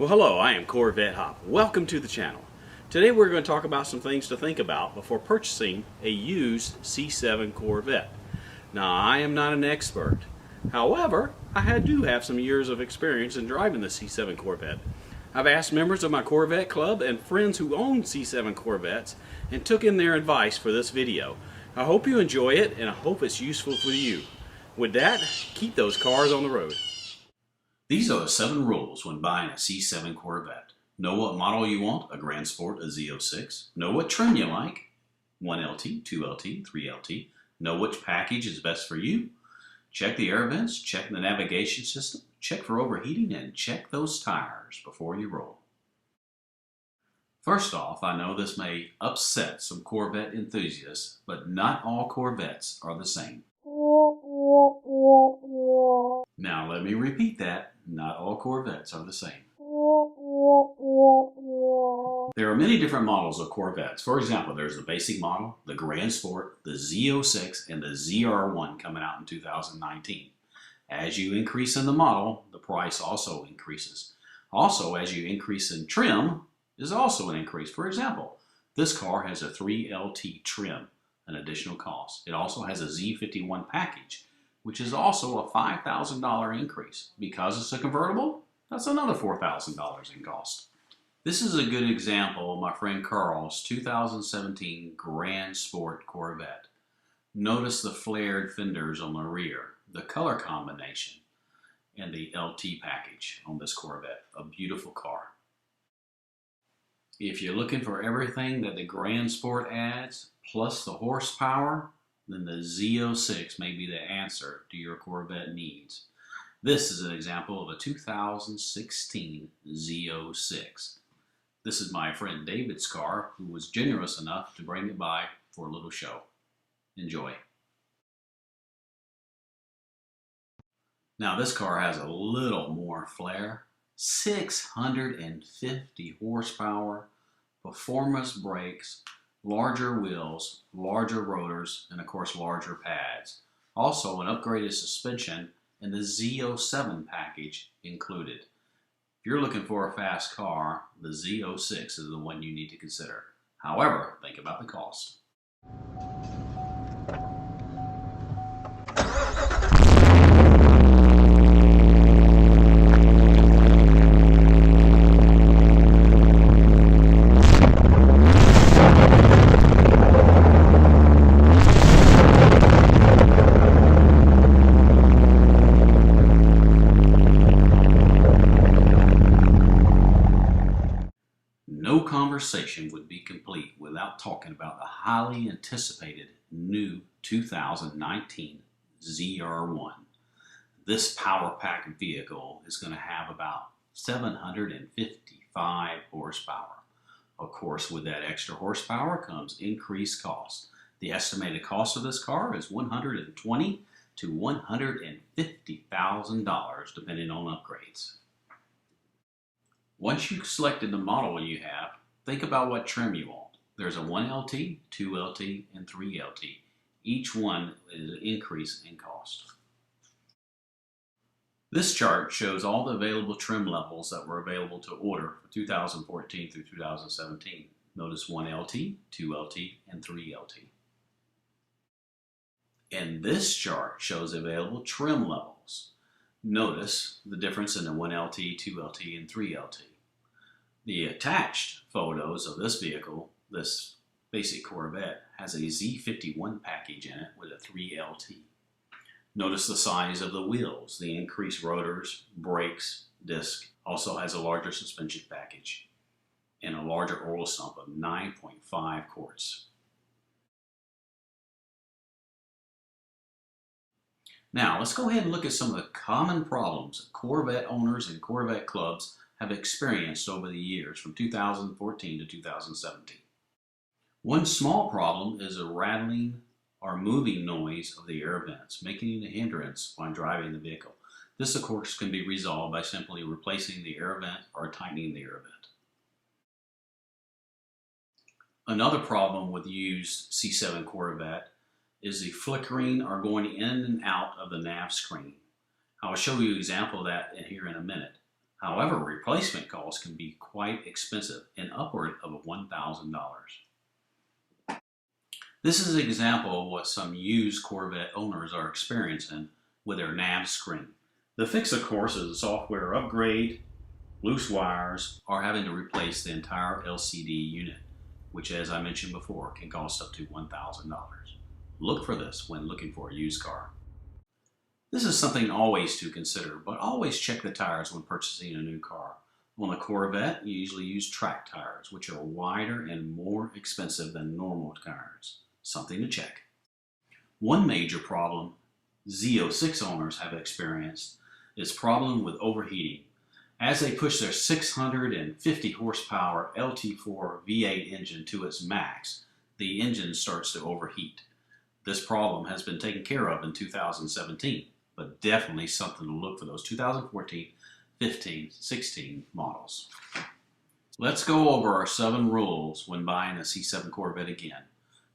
Well, hello, I am Corvette Hop. Welcome to the channel. Today we're going to talk about some things to think about before purchasing a used C7 Corvette. Now, I am not an expert. However, I do have some years of experience in driving the C7 Corvette. I've asked members of my Corvette club and friends who own C7 Corvettes and took in their advice for this video. I hope you enjoy it and I hope it's useful for you. With that, keep those cars on the road. These are the 7 rules when buying a C7 Corvette. Know what model you want, a Grand Sport, a Z06. Know what trim you like, 1LT, 2LT, 3LT. Know which package is best for you. Check the air vents, check the navigation system, check for overheating, and check those tires before you roll. First off, I know this may upset some Corvette enthusiasts, but not all Corvettes are the same. Now let me repeat that. Not all Corvettes are the same. There are many different models of Corvettes. For example, there's the basic model, the Grand Sport, the Z06, and the ZR1 coming out in 2019. As you increase in the model, the price also increases. Also, as you increase in trim, is also an increase. For example, this car has a 3LT trim, an additional cost. It also has a Z51 package, which is also a $5,000 increase. Because it's a convertible, that's another $4,000 in cost. This is a good example of my friend Karl's 2017 Grand Sport Corvette. Notice the flared fenders on the rear, the color combination, and the LT package on this Corvette. A beautiful car. If you're looking for everything that the Grand Sport adds, plus the horsepower, then the Z06 may be the answer to your Corvette needs. This is an example of a 2016 Z06. This is my friend David's car, who was generous enough to bring it by for a little show. Enjoy. Now this car has a little more flair. 650 horsepower, performance brakes, larger wheels, larger rotors, and of course larger pads. Also an upgraded suspension and the Z07 package included. If you're looking for a fast car, the Z06 is the one you need to consider. However, think about the cost. No conversation would be complete without talking about the highly anticipated new 2019 ZR1. This power-packed vehicle is going to have about 755 horsepower. Of course, with that extra horsepower comes increased cost. The estimated cost of this car is $120,000 to $150,000 depending on upgrades. Once you've selected the model you have, think about what trim you want. There's a 1LT, 2LT, and 3LT. Each one is an increase in cost. This chart shows all the available trim levels that were available to order for 2014 through 2017. Notice 1LT, 2LT, and 3LT. And this chart shows available trim levels. Notice the difference in the 1LT, 2LT, and 3LT. The attached photos of this vehicle, this basic Corvette, has a Z51 package in it with a 3LT. Notice the size of the wheels, the increased rotors, brakes, disc. Also has a larger suspension package and a larger oil sump of 9.5 quarts. Now let's go ahead and look at some of the common problems Corvette owners and Corvette clubs have experienced over the years from 2014 to 2017. One small problem is a rattling or moving noise of the air vents, making a hindrance when driving the vehicle. This of course can be resolved by simply replacing the air vent or tightening the air vent. Another problem with used C7 Corvette is the flickering or going in and out of the nav screen. I will show you an example of that here in a minute. However, replacement costs can be quite expensive and upward of $1,000. This is an example of what some used Corvette owners are experiencing with their nav screen. The fix, of course, is a software upgrade, loose wires, or having to replace the entire LCD unit, which, as I mentioned before, can cost up to $1,000. Look for this when looking for a used car. This is something always to consider, but always check the tires when purchasing a new car. On a Corvette, you usually use track tires, which are wider and more expensive than normal tires. Something to check. One major problem Z06 owners have experienced is problem with overheating. As they push their 650 horsepower LT4 V8 engine to its max, the engine starts to overheat. This problem has been taken care of in 2017, but definitely something to look for those 2014, 15, 16 models. Let's go over our 7 rules when buying a C7 Corvette again.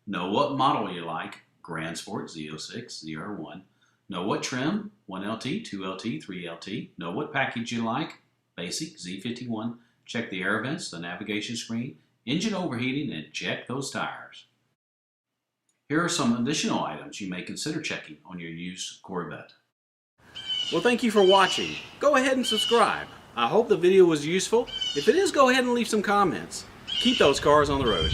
Know what model you like, Grand Sport, Z06, ZR1. Know what trim, 1LT, 2LT, 3LT. Know what package you like, Basic, Z51. Check the air vents, the navigation screen, engine overheating, and check those tires. Here are some additional items you may consider checking on your used Corvette. Well, thank you for watching. Go ahead and subscribe. I hope the video was useful. If it is, go ahead and leave some comments. Keep those cars on the road.